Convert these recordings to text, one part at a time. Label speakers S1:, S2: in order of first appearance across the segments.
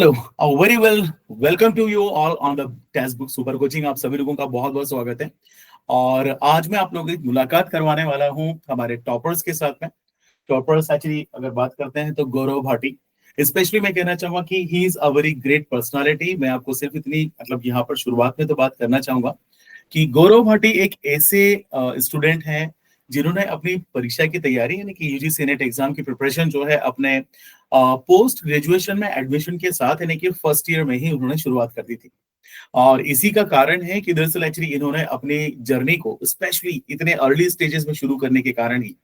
S1: Hello, very well welcome to you all on the textbook super coaching. आप सभी लोगों का बहुत बहुत स्वागत है। और आज मैं आप लोगों की मुलाकात करवाने वाला हूं हमारे टॉपर्स के साथ में। टॉपर्स एक्चुअली अगर बात करते हैं तो गौरव भाटी। स्पेशली मैं कहना चाहूंगा कि he is a very great personality. मैं आपको सिर्फ इतनी यहाँ पर शुरुआत में तो बात करना चाहूंगा कि गौरव भाटी एक ऐसे स्टूडेंट हैं जिन्होंने अपनी परीक्षा की तैयारी यानी कि यूजीसी नेट एग्जाम की प्रिपरेशन जो है अपने पोस्ट ग्रेजुएशन में एडमिशन के साथ यानी कि फर्स्ट ईयर में ही उन्होंने शुरुआत कर दी थी। और इसी का कारण है कि दरअसल एक्चुअली इन्होंने अपनी जर्नी को स्पेशली इतने अर्ली स्टेजेस में शुरू करने के कारण ही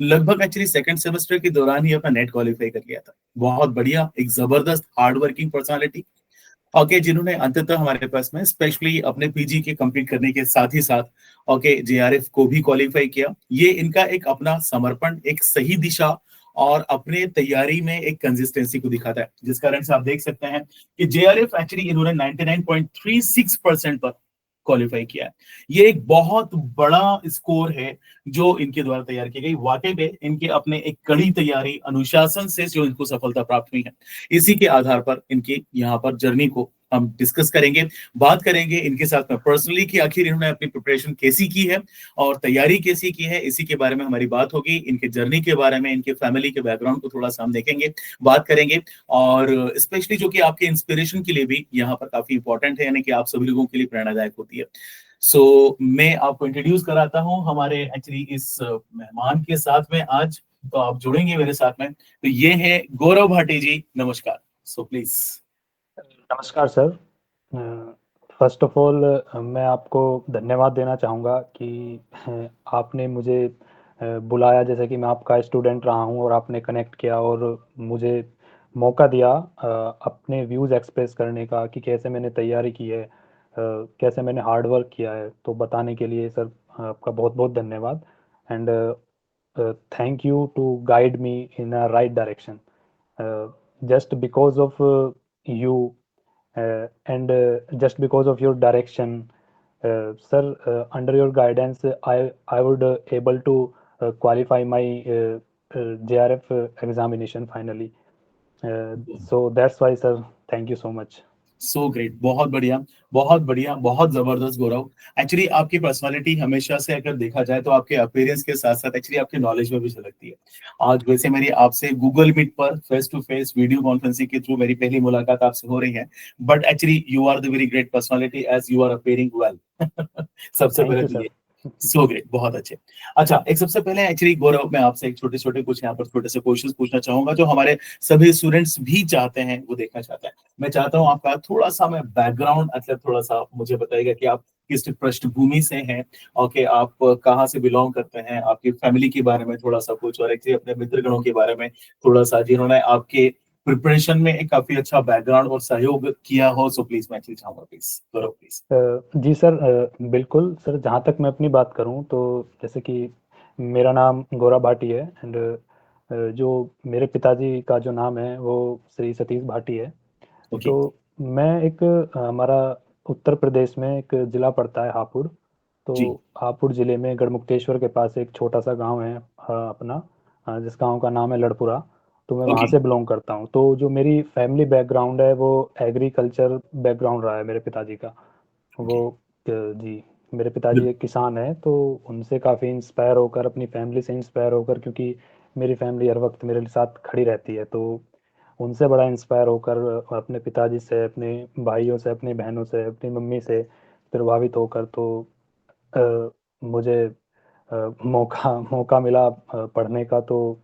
S1: लगभग एक्चुअली सेकंड सेमेस्टर के दौरान ही अपना नेट क्वालिफाई कर लिया था। बहुत बढ़िया, एक जबरदस्त हार्ड वर्किंग पर्सनालिटी। ओके, जिन्होंने अंततः हमारे पास में स्पेशली अपने पीजी के कंप्लीट करने के साथ ही साथ ओके जेआरएफ को भी क्वालिफाई किया। ये इनका एक अपना समर्पण, एक सही दिशा और अपने तैयारी में एक कंसिस्टेंसी को दिखाता है, जिस कारण से आप देख सकते हैं कि जेआरएफ एक्चुअली इन्होंने 99.36% पर क्वालिफाई किया है। ये एक बहुत बड़ा स्कोर है जो इनके द्वारा तैयार की गई। वाकई में इनके अपने एक कड़ी तैयारी अनुशासन से जो इनको सफलता प्राप्त हुई है, इसी के आधार पर इनकी यहाँ पर जर्नी को हम डिस्कस करेंगे। बात करेंगे इनके साथ में पर्सनली कि आखिर इन्होंने अपनी प्रिपरेशन कैसी की है और तैयारी कैसी की है, इसी के बारे में हमारी बात होगी। इनके जर्नी के बारे में, इनके फैमिली के बैकग्राउंड को थोड़ा सा हम देखेंगे, बात करेंगे। और स्पेशली जो कि आपके इंस्पिरेशन के लिए भी यहाँ पर काफी इंपॉर्टेंट है, यानी कि आप सभी लोगों के लिए प्रेरणादायक होती है। मैं आपको इंट्रोड्यूस कराता हूँ हमारे एक्चुअली इस मेहमान के साथ में आज। तो आप जुड़ेंगे मेरे साथ में, तो ये है गौरव भाटी जी। नमस्कार। प्लीज।
S2: नमस्कार सर। फर्स्ट ऑफ ऑल मैं आपको धन्यवाद देना चाहूँगा कि आपने मुझे बुलाया, जैसे कि मैं आपका स्टूडेंट रहा हूँ और आपने कनेक्ट किया और मुझे मौका दिया अपने व्यूज़ एक्सप्रेस करने का कि कैसे मैंने तैयारी की है, कैसे मैंने हार्ड वर्क किया है। तो बताने के लिए सर आपका बहुत बहुत धन्यवाद। And thank you to guide me in a right direction. Just because of you and just because of your direction, sir, under your guidance, I would able to qualify my JRF examination finally. So that's why, sir, thank you so much.
S1: So great, बहुत बढ़िया, बहुत बढ़िया, बहुत जबरदस्त गौरव। Actually आपकी personality हमेशा से अगर देखा जाए तो आपके अपीयरेंस के साथ साथ एक्चुअली आपकी नॉलेज में भी झलकती है। आज वैसे मेरी आपसे गूगल मीट पर face to face video conferencing के थ्रू मेरी पहली मुलाकात आपसे हो रही है, but actually you are the very great personality as you are appearing well. सबसे
S2: Thank
S1: पहले
S2: you,
S1: तो
S2: sir.
S1: ये सो ग्रेट, बहुत अच्छे। अच्छा, एक सबसे पहले एक्चुअली गौरव मैं आपसे एक छोटे छोटे कुछ यहाँ पर छोटे से क्वेश्चंस पूछना चाहूंगा जो हमारे सभी स्टूडेंट्स भी चाहते हैं, वो देखना चाहते हैं। मैं चाहता हूँ आपका थोड़ा सा मैं बैकग्राउंड मतलब थोड़ा सा मुझे बताइएगा कि आप किस पृष्ठभूमि से हैं और कि आप कहाँ से बिलोंग करते हैं, आपकी फैमिली के बारे में थोड़ा सा कुछ, और एक्चुअली अपने मित्रगणों के बारे में थोड़ा सा जिन्होंने आपके प्रिपरेशन में एक काफी अच्छा बैकग्राउंड और सहयोग किया हो। सो प्लीज मैं एक्चुअली चाहूंगा, प्लीज गौरव प्लीज।
S2: जी सर, बिल्कुल सर। जहाँ तक मैं अपनी बात करूँ तो जैसे कि मेरा नाम गौरव भाटी है एंड जो मेरे पिताजी का जो नाम है वो श्री सतीश भाटी है।
S1: ओके।
S2: तो मैं एक हमारा उत्तर प्रदेश में एक ज़िला पड़ता है हापुड़। तो
S1: जी।
S2: हापुड़ ज़िले में गढ़मुक्तेश्वर के पास एक छोटा सा गांव है अपना, जिस गांव का नाम है लड़पुरा। तो मैं वहाँ
S1: ओके।
S2: से बिलोंग करता हूँ। तो जो मेरी फैमिली बैकग्राउंड है वो एग्रीकल्चर बैकग्राउंड रहा है मेरे पिताजी का। वो
S1: ओके।
S2: जी, मेरे पिताजी एक किसान हैं। तो उनसे काफ़ी इंस्पायर होकर, अपनी फैमिली से इंस्पायर होकर, क्योंकि मेरी फैमिली हर वक्त मेरे साथ खड़ी रहती है, तो उनसे बड़ा इंस्पायर होकर अपने पिताजी से, अपने भाइयों से, अपनी बहनों से, अपनी मम्मी से प्रभावित होकर तो अ, मुझे मौका मौका मिला पढ़ने का। तो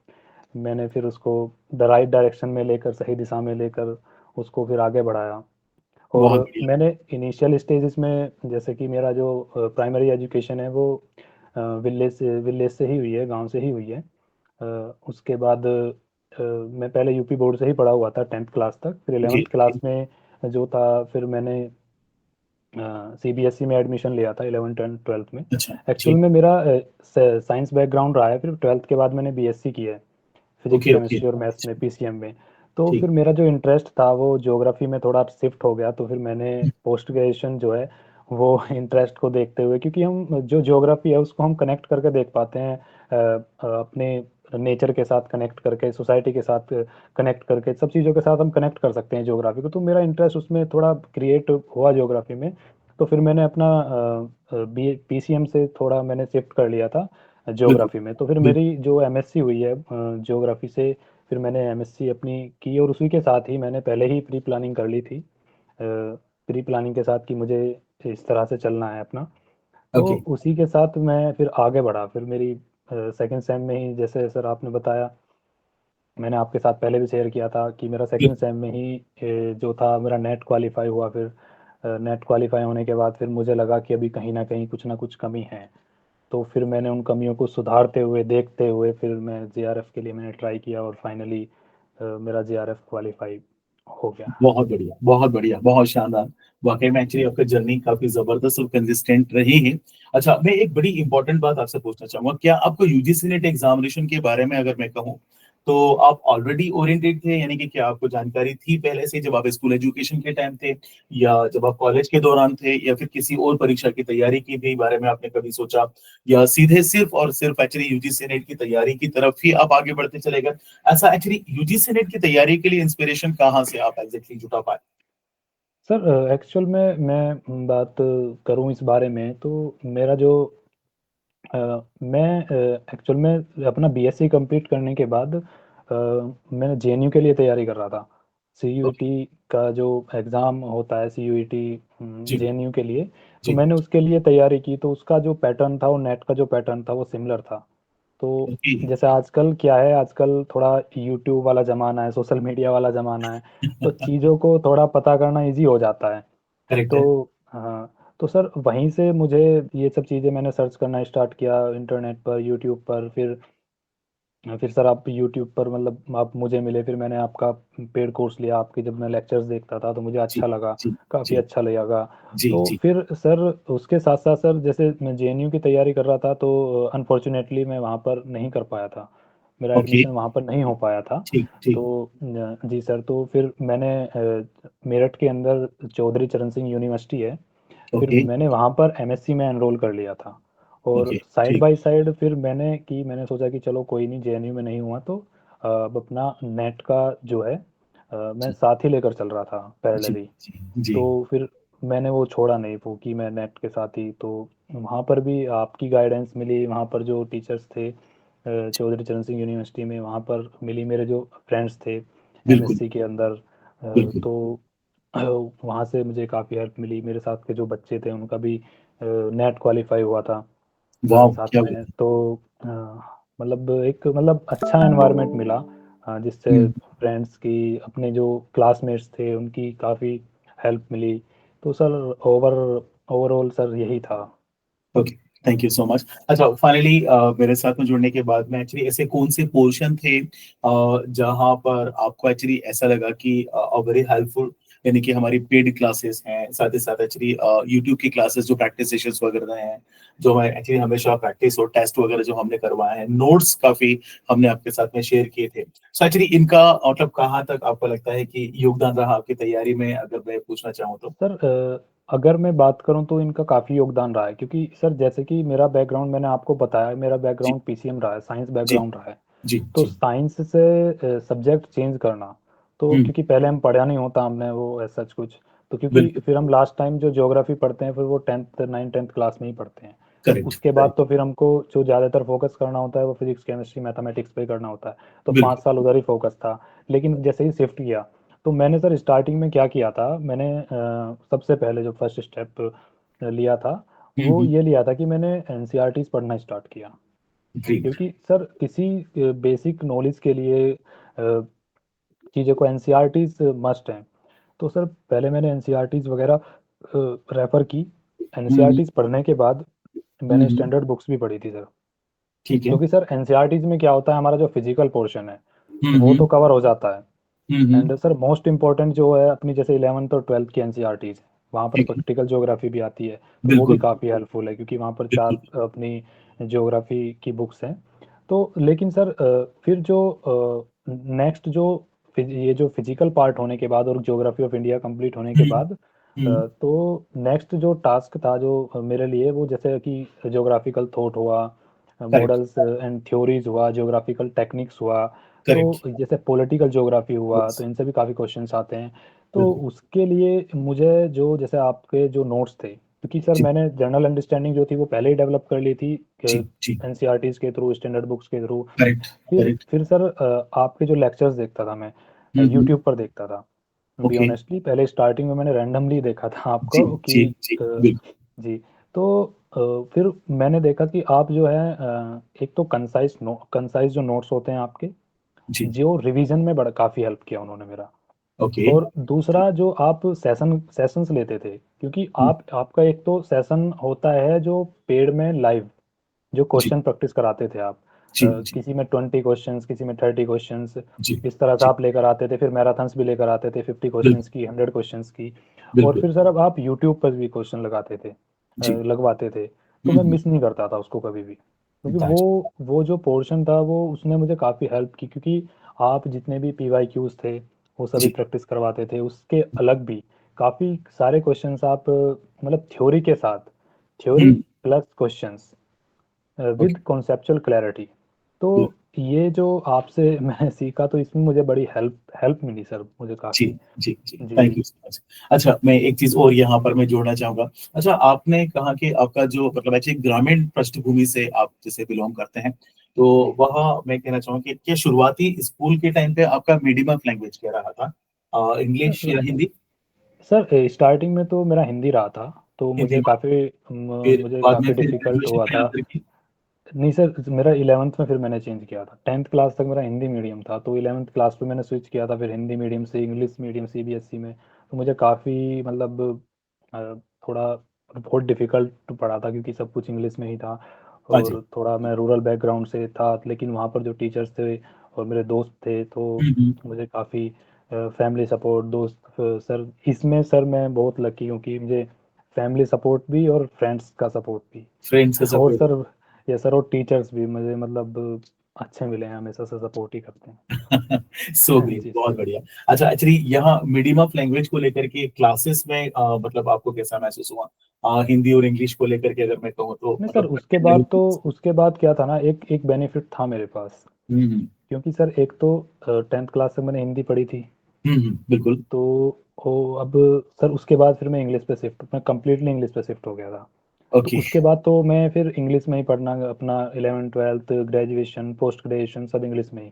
S2: मैंने फिर उसको द राइट डायरेक्शन में लेकर, सही दिशा में लेकर उसको फिर आगे बढ़ाया। और
S1: बहुत बढ़िया।
S2: मैंने इनिशियल स्टेजेस में, जैसे कि मेरा जो प्राइमरी एजुकेशन है वो विलेज से ही हुई है, गांव से ही हुई है। उसके बाद मैं पहले यूपी बोर्ड से ही पढ़ा हुआ था 10th क्लास तक। फिर
S1: ओके।
S2: 11th क्लास में जो था, फिर मैंने सीबीएसई में एडमिशन लिया था 11th एंड 12th में।
S1: अच्छा।
S2: एक्चुअल
S1: ठीक।
S2: में मेरा साइंस बैकग्राउंड रहा है। फिर 12th के बाद मैंने बीएससी किया है फिजिक्स
S1: ओके। ओके।
S2: केमिस्ट्री और मैथ्स में, पीसीएम में। तो
S1: ठीक।
S2: फिर मेरा जो इंटरेस्ट था वो ज्योग्राफी में थोड़ा शिफ्ट हो गया। तो फिर मैंने पोस्ट ग्रेजुएशन जो है वो इंटरेस्ट को देखते हुए, क्योंकि हम जो ज्योग्राफी है उसको हम कनेक्ट करके देख पाते हैं अपने नेचर के साथ कनेक्ट करके, सोसाइटी के साथ कनेक्ट करके, सब चीज़ों के साथ हम कनेक्ट कर सकते हैं ज्योग्राफी को। तो मेरा इंटरेस्ट उसमें थोड़ा क्रिएट हुआ ज्योग्राफी में। तो फिर मैंने अपना बी पीसीएम से थोड़ा मैंने शिफ्ट कर लिया था
S1: बिल्कुल
S2: ज्योग्राफी में। तो फिर
S1: बिल्कुल।
S2: मेरी जो एमएससी हुई है ज्योग्राफी से, फिर मैंने एमएससी अपनी की, और उसी के साथ ही मैंने पहले ही प्री प्लानिंग कर ली थी, प्री प्लानिंग के साथ कि मुझे इस तरह से चलना है अपना। तो
S1: ओके।
S2: उसी के साथ मैं फिर आगे बढ़ा। फिर मेरी सेकंड सेम में ही, जैसे सर आपने बताया, मैंने आपके साथ पहले भी शेयर किया था कि मेरा सेकंड सेम में ही जो था मेरा नेट क्वालिफाई हुआ। फिर नेट क्वालिफाई होने के बाद फिर मुझे लगा कि अभी कहीं ना कुछ कमी है। तो फिर मैंने उन कमियों को सुधारते हुए, देखते हुए, फिर मैं जेआरएफ के लिए मैंने ट्राई किया, और फाइनली मेरा जेआरएफ क्वालिफाई हो गया।
S1: बहुत बढ़िया, बहुत बढ़िया, बहुत शानदार। वाकई में एक्चुअली आपकी जर्नी काफी जबरदस्त और कंसिस्टेंट रही है। अच्छा, मैं एक बड़ी इंपॉर्टेंट बात आपसे पूछना चाहूंगा, क्या आपको यूजीसी नेट एग्जामिनेशन के बारे में अगर मैं कहूँ, तो आप ऑलरेडी ओरिएंटेड थे, यानी कि क्या आपको जानकारी थी पहले से जब आप स्कूल एजुकेशन के टाइम थे, या जब आप कॉलेज के दौरान थे, या फिर किसी और परीक्षा की तैयारी की भी बारे में आपने कभी सोचा, या सीधे सिर्फ और सिर्फ एक्चुअली यूजीसी नेट की तैयारी की तरफ ही आप आगे बढ़ते चले गए? ऐसा एक्चुअली यूजीसी नेट की तैयारी के लिए इंस्पिरेशन कहाँ से आप एग्जैक्टली जुटा पाए?
S2: सर एक्चुअल में मैं बात करूं इस बारे में, तो मेरा जो मैं एक्चुअल में अपना बीएससी कंप्लीट करने के बाद मैं जेएनयू के लिए तैयारी कर रहा था।
S1: ओके।
S2: सीयूईटी का जो एग्ज़ाम होता है, सीयूईटी
S1: जी
S2: जेएनयू के लिए, तो
S1: जी।
S2: मैंने उसके लिए तैयारी की। तो उसका जो पैटर्न था, वो नेट का जो पैटर्न था, वो सिमिलर था। तो
S1: ओके।
S2: जैसे आजकल क्या है, आजकल थोड़ा यूट्यूब वाला ज़माना है, सोशल मीडिया वाला ज़माना है, तो चीज़ों को थोड़ा पता करना इजी हो जाता है।
S1: करेक्ट
S2: तो
S1: है।
S2: हाँ, तो सर वहीं से मुझे ये सब चीज़ें मैंने सर्च करना स्टार्ट किया इंटरनेट पर, यूट्यूब पर। फिर सर आप यूट्यूब पर, मतलब आप मुझे मिले, फिर मैंने आपका पेड कोर्स लिया। आपके जब मैं लेक्चर्स देखता था तो मुझे
S1: जी
S2: अच्छा लगा,
S1: जी
S2: काफ़ी
S1: जी
S2: अच्छा लगा।
S1: जी
S2: तो
S1: जी।
S2: फिर सर उसके साथ साथ सर, जैसे मैं जेएनयू की तैयारी कर रहा था, तो अनफॉर्चुनेटली मैं वहाँ पर नहीं कर पाया था, मेरा
S1: ओके।
S2: एडमिशन वहाँ पर नहीं हो पाया था।
S1: ठीक ठीक।
S2: तो जी सर, तो फिर मैंने मेरठ के अंदर चौधरी चरण सिंह यूनिवर्सिटी है, फिर
S1: ओके
S2: मैंने वहाँ पर एमएससी में एनरोल कर लिया था। और
S1: ओके।
S2: साइड
S1: ठीक।
S2: बाय साइड फिर मैंने सोचा कि चलो कोई नहीं, जेएनयू में नहीं हुआ तो अब अपना नेट का जो है मैं
S1: जी
S2: साथ ही लेकर चल रहा था
S1: जी
S2: पैरेलली।
S1: जी जी।
S2: तो फिर मैंने वो छोड़ा नहीं, वो कि मैं नेट के साथ ही। तो वहाँ पर भी आपकी गाइडेंस मिली, वहाँ पर जो टीचर्स थे चौधरी चरण सिंह यूनिवर्सिटी में, वहाँ पर मिली, मेरे जो फ्रेंड्स थे
S1: बिल्कुल
S2: एमएससी के अंदर।
S1: बिल्कुल।
S2: तो वहाँ से मुझे काफ़ी हेल्प मिली। मेरे साथ के जो बच्चे थे उनका भी नेट क्वालिफाई हुआ था
S1: वाह,
S2: साथ
S1: क्या
S2: में।
S1: बात
S2: तो मतलब एक, मतलब अच्छा एनवायरनमेंट मिला,
S1: है।
S2: जिससे फ्रेंड्स की, अपने जो क्लासमेट्स थे उनकी काफ़ी हेल्प मिली। तो सर ओवरऑल सर यही था।
S1: Okay. Thank you so much. अच्छा, फाइनली मेरे साथ में जुड़ने के बाद में एक्चुअली ऐसे कौन से पोर्शन थे जहां पर आपको एक्चुअली ऐसा लगा कि वेरी हेल्पफुल, यानी कि हमारी पेड क्लासेस हैं, साथ ही साथ एक्चुअली यूट्यूब की क्लासेस जो प्रैक्टिस सेशंस वगैरह हैं, जो हमें एक्चुअली हमेशा प्रैक्टिस और टेस्ट वगैरह जो हमने करवाए हैं, नोट्स काफी हमने आपके साथ में शेयर किए थे, सो एक्चुअली इनका मतलब कहाँ तक आपको लगता है कि योगदान रहा आपकी तैयारी में, अगर मैं पूछना चाहूँ तो?
S2: सर अगर मैं बात करूं तो इनका काफ़ी योगदान रहा है, क्योंकि सर जैसे कि मेरा बैकग्राउंड, मैंने आपको बताया, मेरा
S1: जी
S2: बैकग्राउंड पीसीएम रहा है, साइंस
S1: जी
S2: बैकग्राउंड रहा है।
S1: जी
S2: तो
S1: जी।
S2: साइंस से सब्जेक्ट चेंज करना, तो
S1: हम्म।
S2: क्योंकि पहले हम पढ़ा नहीं होता हमने वो ऐसा कुछ, तो क्योंकि
S1: बिल्कुल।
S2: फिर हम लास्ट टाइम जो ज्योग्राफी पढ़ते हैं, फिर वो टेंथ नाइन टेंथ क्लास में ही पढ़ते हैं।
S1: करेक्ट
S2: उसके बाद
S1: करेक्ट।
S2: तो फिर हमको जो ज़्यादातर फोकस करना होता है वो फिजिक्स केमिस्ट्री मैथमेटिक्स पे करना होता है। तो पाँच
S1: बिल्कुल।
S2: साल उधर ही फोकस था। लेकिन जैसे ही शिफ्ट किया, तो मैंने सर स्टार्टिंग में क्या किया था, मैंने सबसे पहले जो फर्स्ट स्टेप लिया था, वो
S1: हम्म।
S2: ये लिया था कि मैंने एनसीईआरटीज पढ़ना स्टार्ट किया।
S1: ग्रेट।
S2: क्योंकि सर किसी बेसिक नॉलेज के लिए चीज़ों को एनसीईआरटीज मस्ट हैं। तो सर पहले मैंने एनसीईआरटीज वगैरह रेफ़र की।
S1: हम्म
S2: एनसीईआरटीज पढ़ने के बाद मैंने
S1: हम्म।
S2: स्टैंडर्ड बुक्स भी पढ़ी थी सर।
S1: ठीक है।
S2: क्योंकि सर एनसीईआरटीज में क्या होता है, हमारा जो फिजिकल पोर्शन है वो तो
S1: हम्म।
S2: कवर हो जाता है।
S1: हम्म।
S2: एंड सर मोस्ट इम्पॉर्टेंट जो है अपनी, जैसे 11th और 12th की एनसीईआरटीज, वहाँ पर
S1: ठीक है।
S2: प्रैक्टिकल ज्योग्राफी भी आती है। तो वो भी
S1: बिल्कुल
S2: काफ़ी हेल्पफुल है, क्योंकि वहाँ पर
S1: बिल्कुल।
S2: 4 अपनी ज्योग्राफी की बुक्स हैं। तो लेकिन सर फिर जो नेक्स्ट जो ये जो फिजिकल पार्ट होने के बाद और ज्योग्राफी ऑफ इंडिया कंप्लीट होने के
S1: हम्म
S2: बाद
S1: हम्म।
S2: तो नेक्स्ट जो टास्क था जो मेरे लिए, वो जैसे कि ज्योग्राफिकल थॉट हुआ,
S1: करेक्ट,
S2: मॉडल्स एंड थ्योरीज हुआ, ज्योग्राफिकल टेक्निक्स हुआ, तो
S1: करेक्ट,
S2: जैसे पॉलिटिकल ज्योग्राफी हुआ,
S1: यस,
S2: तो इनसे भी काफ़ी क्वेश्चंस आते हैं। तो
S1: बिल्कुल,
S2: उसके लिए मुझे जो जैसे आपके जो नोट्स थे, क्योंकि सर
S1: जी,
S2: मैंने जनरल अंडरस्टैंडिंग जो थी वो पहले ही डेवलप कर ली थी
S1: जी, जी,
S2: एनसीईआरटीज़ के थ्रू, स्टैंडर्ड बुक्स के थ्रू।
S1: करेक्ट, करेक्ट,
S2: फिर सर आपके जो लेक्चर्स देखता था मैं,
S1: हम्म,
S2: यूट्यूब पर देखता था। बी
S1: ओके,
S2: ऑनेस्टली पहले स्टार्टिंग में मैंने रैंडमली देखा था
S1: जी,
S2: आपको
S1: जी,
S2: कि
S1: जी,
S2: अ,
S1: बिल्कुल,
S2: जी। तो फिर मैंने देखा कि आप जो है एक तो कंसाइज जो नोट्स होते हैं आपके,
S1: जी,
S2: जो रिवीजन में बड़ा काफ़ी हेल्प किया उन्होंने मेरा।
S1: ओके,
S2: और दूसरा जो आप सेशंस लेते थे, क्योंकि
S1: हम्म,
S2: आपका एक तो सेशन होता है जो पेड में लाइव, जो
S1: जी,
S2: क्वेश्चन प्रैक्टिस कराते थे आप।
S1: जी, जी,
S2: किसी में 20 क्वेश्चंस, किसी में 30 क्वेश्चंस,
S1: जी,
S2: इस तरह से
S1: जी,
S2: आप लेकर आते थे। फिर मैराथन्स भी लेकर आते थे, 50 क्वेश्चंस
S1: बिल्कुल,
S2: की, 100 क्वेश्चंस की। और
S1: बिल्कुल,
S2: फिर सर अब आप यूट्यूब पर भी क्वेश्चन लगाते थे,
S1: जी,
S2: लगवाते थे। तो मैं
S1: हम्म,
S2: मिस नहीं करता था उसको कभी भी, क्योंकि
S1: दैट्स
S2: वो जो पोर्शन था वो उसने मुझे काफ़ी हेल्प की, क्योंकि आप जितने भी पीवाईक्यूज थे वो सभी
S1: जी,
S2: प्रैक्टिस करवाते थे। उसके अलग भी काफ़ी सारे क्वेश्चंस आप मतलब थ्योरी के साथ, theory
S1: hmm,
S2: plus questions
S1: okay,
S2: with conceptual clarity. तो ये जो आपसे मैंने सीखा, तो इसमें मुझे बड़ी हेल्प हेल्प मिली सर, मुझे
S1: जी,
S2: काफ़ी।
S1: जी, जी,
S2: जी
S1: थैंक
S2: जी।
S1: You so much. अच्छा, मैं एक चीज़ और यहाँ पर मैं जोड़ना चाहूँगा। अच्छा, आपने कहा कि आपका जो मतलब ऐसे ग्रामीण पृष्ठभूमि से आप जैसे बिलॉन्ग करते हैं, तो
S2: जी
S1: वहाँ मैं कहना चाहूँगा कि क्या शुरुआती स्कूल के टाइम पे आपका मीडियम ऑफ लैंग्वेज क्या रहा था? इंग्लिश
S2: सर,
S1: या हिंदी?
S2: स्टार्टिंग में तो मेरा हिंदी रहा था, तो
S1: हिंदी
S2: मुझे
S1: में, फिर
S2: मुझे
S1: बाद में
S2: काफ़ी
S1: फिर
S2: डिफ़िकल्ट
S1: ग्रेजुएशन
S2: हुआ
S1: में
S2: था।
S1: आकर के
S2: नहीं सर, मेरा 11th में फिर मैंने चेंज किया था। 10th क्लास तक मेरा हिंदी मीडियम था, तो 11th क्लास पे मैंने स्विच किया था फिर हिंदी मीडियम से इंग्लिश मीडियम सीबीएसई में। तो मुझे काफ़ी मतलब अ, थोड़ा बहुत डिफ़िकल्ट पड़ा था, क्योंकि सब कुछ इंग्लिश में ही था।
S1: हाँ जी।
S2: और थोड़ा मैं रूरल बैकग्राउंड से था, लेकिन वहाँ पर जो टीचर्स थे और मेरे दोस्त थे, तो
S1: हुँ,
S2: मुझे काफ़ी फैमिली सपोर्ट, दोस्त सर, इसमें सर मैं बहुत लकी हूँ कि मुझे फैमिली सपोर्ट भी और फ्रेंड्स का सपोर्ट भी।
S1: फ्रेंड्स का
S2: और
S1: सपोर्ट।
S2: सर, ये सर और टीचर्स भी मुझे मतलब अच्छे मिले हैं, हमेशा से सपोर्ट ही करते
S1: सो
S2: हैं।
S1: ग्रेट,
S2: जी
S1: बहुत
S2: सर।
S1: बढ़िया। अच्छा, एक्चुअली यहाँ मीडियम ऑफ लैंग्वेज को लेकर के क्लासेस में मतलब आपको कैसा महसूस हुआ? हिंदी और इंग्लिश को लेकर के अगर मैं कहूँ तो
S2: नहीं सर,
S1: मतलब लेवल पे?
S2: उसके बाद क्या था ना, एक एक बेनिफिट था मेरे पास,
S1: हुँ, हुँ।
S2: क्योंकि सर एक तो 10th क्लास से मैंने हिंदी पढ़ी थी।
S1: हुँ, हुँ, बिल्कुल।
S2: तो अब सर उसके बाद फिर मैं कंप्लीटली इंग्लिश पे शिफ्ट हो गया था। तो
S1: ओके,
S2: उसके बाद तो मैं फिर इंग्लिश में ही पढ़ना, अपना 11th 12th graduation post graduation सब इंग्लिश में ही।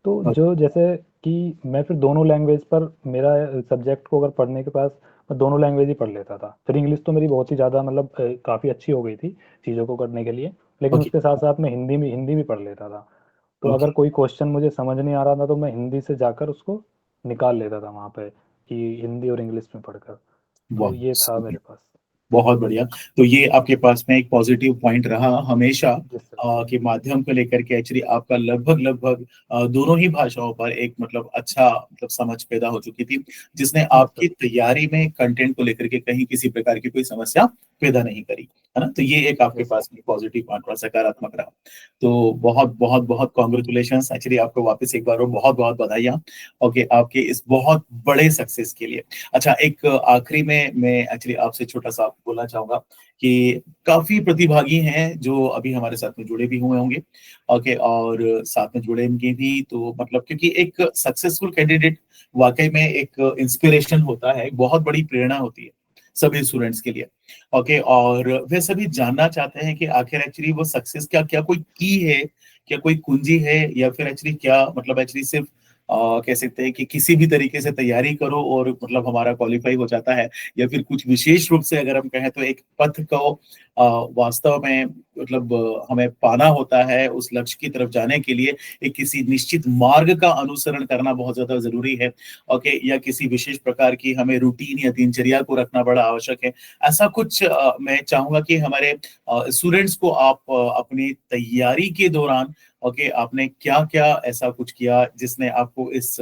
S2: तो
S1: अ,
S2: जो जैसे कि मैं फिर दोनों लैंग्वेज पर, मेरा सब्जेक्ट को अगर पढ़ने के पास, मैं दोनों लैंग्वेज ही पढ़ लेता था। फिर इंग्लिश तो मेरी बहुत ही ज़्यादा मतलब काफ़ी अच्छी हो गई थी चीज़ों को करने के लिए, लेकिन
S1: ओके,
S2: उसके साथ साथ मैं हिंदी भी पढ़ लेता था। तो
S1: ओके,
S2: अगर कोई क्वेश्चन मुझे समझ नहीं आ रहा था, तो मैं हिंदी से जाकर उसको निकाल लेता था वहाँ पे, कि हिंदी और इंग्लिश में पढ़कर। तो
S1: वाह!
S2: ये था
S1: सो
S2: मेरे
S1: ग्रेट।
S2: पास।
S1: बहुत बढ़िया। तो ये आपके पास में एक पॉजिटिव पॉइंट रहा हमेशा
S2: जी सर।
S1: के माध्यम को लेकर के एक्चुअली आपका लगभग लगभग दोनों ही भाषाओं पर एक मतलब अच्छा मतलब समझ पैदा हो चुकी थी, जिसने
S2: यस
S1: आपकी
S2: सर।
S1: तैयारी में कंटेंट को लेकर के कहीं किसी प्रकार की कोई समस्या पैदा नहीं करी, है ना? तो ये एक आपके
S2: यस सर।
S1: पास में पॉजिटिव पॉइंट और सकारात्मक रहा। तो बहुत बहुत बहुत कॉन्ग्रेचुलेशन, एक्चुअली आपको वापस एक बार और बहुत बहुत बधाइयाँ, ओके, आपके इस बहुत बड़े सक्सेस के लिए। अच्छा, एक आखिरी में मैं एक्चुअली आपसे छोटा-सा बोलना चाहूँगा कि काफ़ी प्रतिभागी हैं जो अभी हमारे साथ में जुड़े भी हुए होंगे, ओके, और साथ में जुड़ेंगे भी तो मतलब क्योंकि एक सक्सेसफुल कैंडिडेट वाक़ई में एक इंस्पिरेशन होता है, एक बहुत बड़ी प्रेरणा होती है, सभी स्टूडेंट्स के लिए, ओके, और वे सभी जानना चाहते हैं कि आखिर एक्चुअली वो सक्सेस क्या क्या कोई की है, क्या कोई कुंजी है या फिर एक्चुअली क्या मतलब एक्चुअली सिर्फ़ कह सकते हैं कि किसी भी तरीके से तैयारी करो और मतलब हमारा क्वालीफाई हो जाता है या फिर कुछ विशेष रूप से अगर हम कहें तो एक पथ को वास्तव में मतलब हमें पाना होता है उस लक्ष्य की तरफ जाने के लिए एक किसी निश्चित मार्ग का अनुसरण करना बहुत ज्यादा जरूरी है, ओके, या किसी विशेष प्रकार की हमें रूटीन या दिनचर्या को रखना बड़ा आवश्यक है। ऐसा कुछ मैं चाहूंगा कि हमारे स्टूडेंट्स को आप अपनी तैयारी के दौरान, ओके, आपने क्या-क्या ऐसा कुछ किया जिसने आपको इस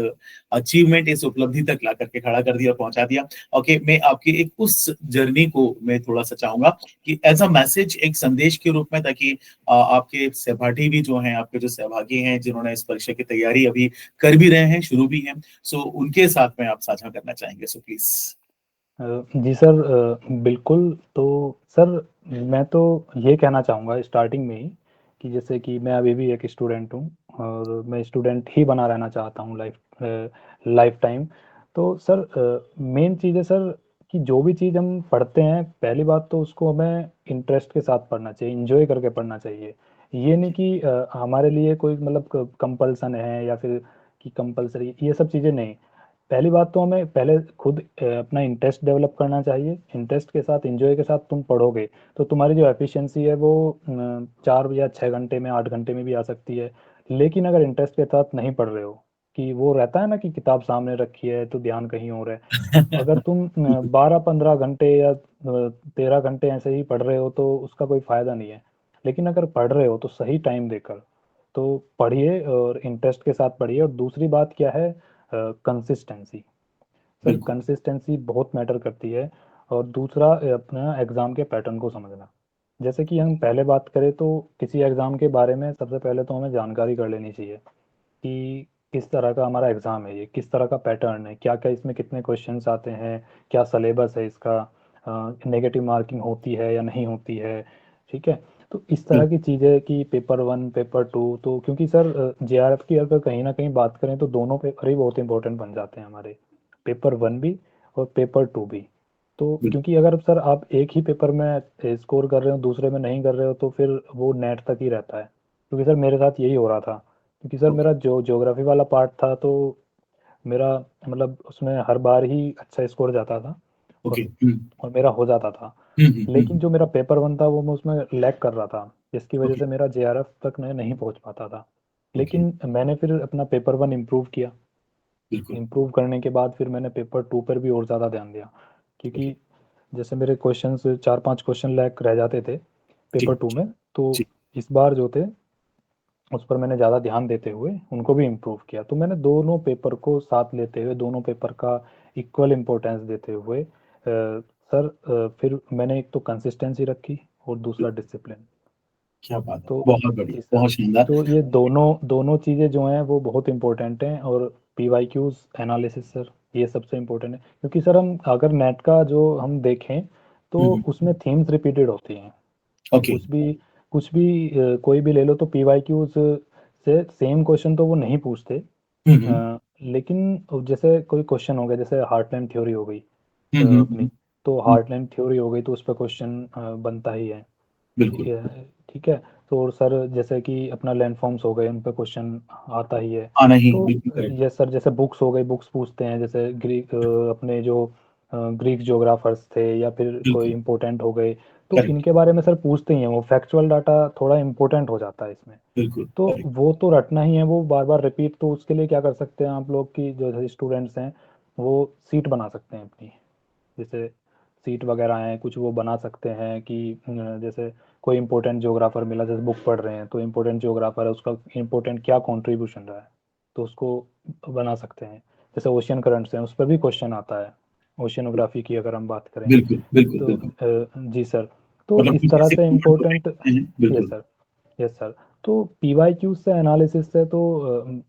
S1: अचीवमेंट, इस उपलब्धि तक ला करके खड़ा कर दिया, पहुँचा दिया? ओके, मैं आपकी एक उस जर्नी को मैं थोड़ा-सा चाहूँगा कि एज़ अ मैसेज एक संदेश के रूप में ताकि आपके सहपाठी भी जो हैं, आपके जो सहभागी हैं, जिन्होंने इस परीक्षा की तैयारी अभी कर भी रहे हैं, शुरू भी हैं, सो उनके साथ में आप साझा करना चाहेंगे, सो प्लीज़?
S2: जी सर, बिल्कुल। तो सर मैं तो ये कहना चाहूँगा स्टार्टिंग में ही, कि जैसे कि मैं अभी भी एक स्टूडेंट हूँ और मैं स्टूडेंट ही बना रहना चाहता हूँ लाइफ टाइम। तो सर मेन चीज़ है सर कि जो भी चीज़ हम पढ़ते हैं, पहली बात तो उसको हमें इंटरेस्ट के साथ पढ़ना चाहिए, इंजॉय करके पढ़ना चाहिए। ये नहीं कि हमारे लिए कोई मतलब कंपल्सन है या फिर कि कंपलसरी, ये सब चीज़ें नहीं। पहली बात तो हमें पहले खुद अपना इंटरेस्ट डेवलप करना चाहिए। इंटरेस्ट के साथ, इंजॉय के साथ तुम पढ़ोगे तो तुम्हारी जो एफिशिएंसी है वो 4 या 6 घंटे में, 8 घंटे में भी आ सकती है। लेकिन अगर इंटरेस्ट के साथ नहीं पढ़ रहे हो, कि वो रहता है ना कि किताब सामने रखी है तो ध्यान कहीं और है, अगर तुम 12-15 घंटे या 13 घंटे ऐसे ही पढ़ रहे हो तो उसका कोई फायदा नहीं है। लेकिन अगर पढ़ रहे हो तो सही टाइम देकर तो पढ़िए और इंटरेस्ट के साथ पढ़िए। और दूसरी बात क्या है, कंसिस्टेंसी। सर
S1: बिल्कुल।
S2: कंसिस्टेंसी बहुत मैटर करती है। और दूसरा अपना एग्ज़ाम के पैटर्न को समझना। जैसे कि हम पहले बात करें तो किसी एग्ज़ाम के बारे में सबसे पहले तो हमें जानकारी कर लेनी चाहिए कि किस तरह का हमारा एग्ज़ाम है, ये किस तरह का पैटर्न है, क्या क्या इसमें कितने क्वेश्चंस आते हैं, क्या सिलेबस है इसका, नेगेटिव मार्किंग होती है या नहीं होती है। ठीक है। तो इस तरह
S1: बिल्कुल।
S2: की चीज़ें कि पेपर वन, पेपर टू, तो क्योंकि सर जेआरएफ की अगर कहीं ना कहीं बात करें तो दोनों पेपर ही बहुत इंपॉर्टेंट बन जाते हैं हमारे, पेपर वन भी और पेपर टू भी। तो
S1: बिल्कुल।
S2: क्योंकि अगर सर आप एक ही पेपर में स्कोर कर रहे हो, दूसरे में नहीं कर रहे हो, तो फिर वो नेट तक ही रहता है। क्योंकि सर मेरे साथ यही हो रहा था। क्योंकि सर
S1: ओके।
S2: मेरा जो ज्योग्राफी वाला पार्ट था तो मेरा मतलब उसमें हर बार ही अच्छा स्कोर जाता था
S1: ओके।
S2: और और मेरा हो जाता था। लेकिन
S1: हम्म।
S2: जो मेरा पेपर वन था वो मैं उसमें लैग कर रहा था, जिसकी वजह
S1: ओके।
S2: से मेरा जेआरएफ तक मैं नहीं पहुंच पाता था।
S1: ओके।
S2: लेकिन मैंने फिर अपना पेपर वन इम्प्रूव किया।
S1: बिल्कुल।
S2: इम्प्रूव करने के बाद फिर मैंने पेपर टू पर भी और ज़्यादा ध्यान दिया।
S1: ओके।
S2: क्योंकि जैसे मेरे क्वेश्चंस 4-5 क्वेश्चन लैग रह जाते थे पेपर
S1: ठीक।
S2: टू में, तो
S1: ठीक।
S2: इस बार जो थे उस पर मैंने ज़्यादा ध्यान देते हुए उनको भी इम्प्रूव किया। तो मैंने दोनों पेपर को साथ लेते हुए, दोनों पेपर का इक्वल इम्पोर्टेंस देते हुए सर फिर मैंने एक तो कंसिस्टेंसी रखी और दूसरा डिसिप्लिन।
S1: क्या बात है,
S2: तो
S1: बहुत बढ़िया,
S2: जी सर,
S1: बहुत शानदार।
S2: तो ये दोनों दोनों चीज़ें जो हैं वो बहुत इंपॉर्टेंट हैं। और पीवाईक्यूज एनालिसिस सर, ये सबसे इम्पोर्टेंट है। क्योंकि सर हम अगर नेट का जो हम देखें तो उसमें थीम्स रिपीटेड होती हैं।
S1: ओके।
S2: कुछ भी कोई भी ले लो तो पीवाईक्यूज से सेम क्वेश्चन तो वो नहीं पूछते।
S1: हम्म।
S2: लेकिन जैसे कोई क्वेश्चन हो गया, जैसे हार्टलैंड थ्योरी हो गई अपनी,
S1: हम्म।
S2: तो हार्टलैंड थ्योरी हो गई तो उस पर क्वेश्चन बनता ही है। ठीक
S1: बिल्कुल।
S2: है। ठीक है। तो और सर जैसे कि अपना लैंडफॉर्म्स हो गए, उन पे क्वेश्चन आता ही है।
S1: हाँ, नहीं,
S2: तो
S1: बिल्कुल करेक्ट।
S2: ये सर जैसे बुक्स हो गई, बुक्स पूछते हैं, जैसे अपने जो ग्रीक जोग्राफर्स थे या फिर कोई
S1: बिल्कुल
S2: इम्पोर्टेंट हो गए, तो
S1: करेक्ट।
S2: इनके बारे में सर पूछते ही हैं। वो फैक्चुअल डाटा थोड़ा इम्पोर्टेंट हो जाता है इसमें।
S1: बिल्कुल
S2: तो
S1: करेक्ट।
S2: वो तो रटना ही है, वो बार बार रिपीट। तो उसके लिए क्या कर सकते हैं आप लोग की जो स्टूडेंट्स हैं, वो सीट बना सकते हैं अपनी। जैसे सीट वगैरह हैं कुछ, वो बना सकते हैं कि जैसे कोई इंपॉर्टेंट ज्योग्राफर मिला, जैसे बुक पढ़ रहे हैं तो इंपॉर्टेंट ज्योग्राफर है, उसका इंपॉर्टेंट क्या कंट्रीब्यूशन रहा है, तो उसको बना सकते हैं। जैसे ओशियन करंट्स हैं, उस पर भी क्वेश्चन आता है, ओशियनोग्राफी की अगर हम बात करें
S1: बिल्कुल बिल्कुल
S2: तो
S1: बिल्कुल।
S2: जी सर। तो
S1: मतलब
S2: इस
S1: कुछ
S2: तरह
S1: ऐसे
S2: से
S1: फॉर्मेट को
S2: इम्पोर्टेंट।
S1: देखते हैं,
S2: यस
S1: बिल्कुल।
S2: सर। Yes sir. तो पीवाईक्यू से एनालिसिस से तो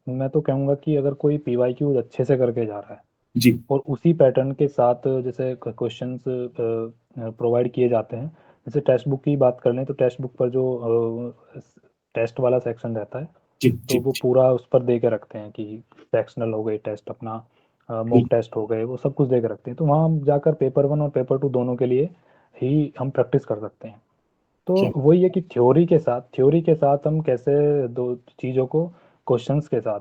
S2: मैं तो कहूँगा कि अगर कोई पीवाईक्यू अच्छे से करके जा रहा है
S1: जी।
S2: और उसी पैटर्न के साथ जैसे क्वेश्चंस प्रोवाइड किए जाते हैं। जैसे टेक्स्ट बुक की बात कर लें तो टेक्स्ट बुक पर जो टेस्ट वाला सेक्शन रहता है,
S1: जी
S2: तो
S1: जी
S2: वो
S1: जी।
S2: पूरा उस पर दे के रखते हैं कि सेक्शनल हो गए टेस्ट, अपना मॉक
S1: बिल्कुल।
S2: टेस्ट हो गए, वो सब कुछ दे के रखते हैं। तो वहाँ हम जाकर पेपर वन और पेपर टू दोनों के लिए ही हम प्रैक्टिस कर सकते हैं। तो
S1: क्या।
S2: वही है कि थ्योरी के साथ हम कैसे दो चीज़ों को, क्वेश्चंस के साथ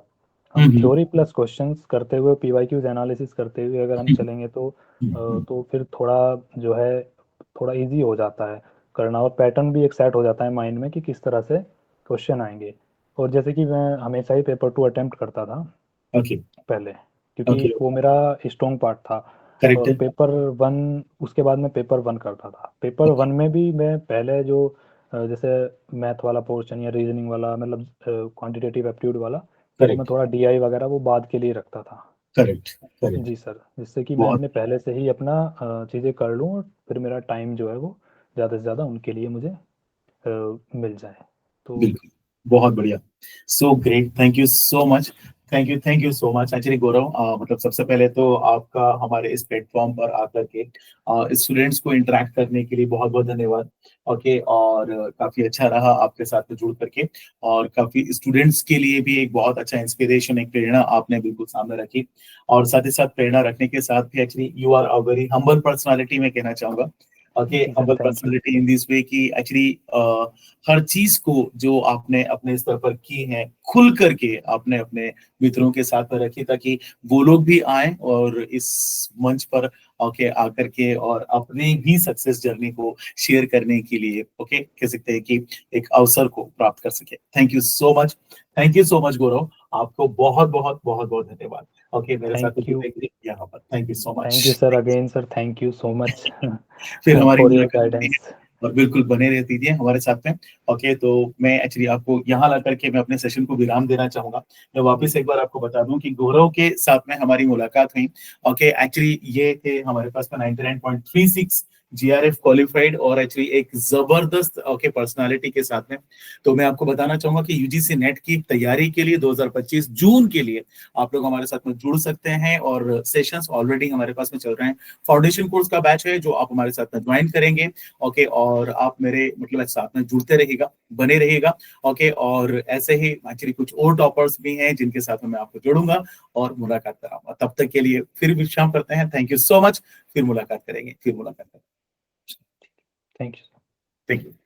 S2: हम
S1: हम्म।
S2: थ्योरी प्लस क्वेश्चंस करते हुए, पीवाईक्यूज एनालिसिस करते हुए अगर हम चलेंगे तो
S1: हम्म।
S2: तो फिर थोड़ा जो है थोड़ा इजी हो जाता है करना। और पैटर्न भी एक सेट हो जाता है माइंड में कि किस तरह से क्वेश्चन आएंगे। और जैसे कि मैं हमेशा ही पेपर टू अटेम्प्ट करता था
S1: ओके।
S2: पहले, क्योंकि
S1: ओके।
S2: वो मेरा स्ट्रॉन्ग पार्ट था।
S1: करेक्ट
S2: और
S1: है।
S2: पेपर वन, उसके बाद मैं पेपर वन करता था। Paper
S1: okay.
S2: वन में भी मैं पहले जो जैसे मैथ वाला पोर्शन या रीजनिंग वाला, मतलब क्वांटिटेटिव एप्टीट्यूड वाला, तो वो मैं
S1: करेक्ट।
S2: थोड़ा डीआई वगैरह वो बाद के लिए रखता था।
S1: Correct correct.
S2: जी सर, जिससे कि मैं
S1: बहुत।
S2: अपने पहले से ही अपना चीज़ें कर लूँ और फिर मेरा टाइम जो है वो ज़्यादा से ज़्यादा उनके लिए मुझे मिल जाए। तो
S1: बिल्कुल। बहुत बढ़िया। So great, thank you so much. Thank you so much actually Gaurav. मतलब सबसे पहले तो आपका हमारे इस प्लेटफॉर्म पर आकर के स्टूडेंट्स को इंटरेक्ट करने के लिए बहुत बहुत धन्यवाद। ओके, और काफी अच्छा रहा आपके साथ में जुड़ करके, और काफी स्टूडेंट्स के लिए भी एक बहुत अच्छा इंस्पिरेशन, एक प्रेरणा आपने बिल्कुल सामने रखी। और साथ ही साथ प्रेरणा रखने के साथ भी actually you are a very humble personality, मैं कहना चाहूंगा। ओके,
S2: जी sir,
S1: humble
S2: thank you.
S1: Personality in this way कि एक्चुअली हर चीज को जो आपने अपने स्तर पर की है, खुल करके आपने अपने मित्रों के साथ में रखी, ताकि वो लोग भी आए और इस मंच पर ओके आकर के और अपनी भी सक्सेस जर्नी को शेयर करने के लिए ओके कह सकते हैं कि एक अवसर को प्राप्त कर सके। Thank you so much, thank you so much Gaurav. आपको बहुत बहुत बहुत बहुत धन्यवाद। ओके, मेरे साथ
S2: थैंक यू।
S1: जुड़ने के लिए यहाँ पर thank you so
S2: thank you
S1: much.
S2: Sir, again sir, thank you so much
S1: फिर हमारी
S2: फॉर योर
S1: मुलाकात होती है,
S2: गाइडेंस।
S1: और बिल्कुल बने रह दीजिए हमारे साथ में। ओके, तो मैं एक्चुअली आपको यहाँ ला करके मैं अपने सेशन को विराम देना चाहूंगा। मैं
S2: जी
S1: वापस एक बार आपको बता दूं कि गौरव के साथ में हमारी मुलाकात हुई। ओके, एक्चुअली ये थे हमारे पास में 99.36 जीआरएफ क्वालिफाइड, और एक्चुअली एक जबरदस्त ओके पर्सनालिटी के साथ में। तो मैं आपको बताना चाहूंगा कि यूजीसी नेट की तैयारी के लिए 2025 जून के लिए आप लोग हमारे साथ में जुड़ सकते हैं, और सेशंस ऑलरेडी हमारे पास में चल रहे हैं। फाउंडेशन कोर्स का बैच है जो आप हमारे साथ में ज्वाइन करेंगे। ओके, और आप मेरे मतलब साथ में जुड़ते रहेगा, बने रहेगा। ओके, और ऐसे ही एक्चुअली कुछ और टॉपर्स भी हैं जिनके साथ में मैं आपको जोड़ूंगा और मुलाकात कराऊंगा। तब तक के लिए फिर विश्राम करते हैं। Thank you so much. फिर मुलाकात करेंगे, फिर मुलाकात करेंगे।
S2: Thank you.
S1: Thank you.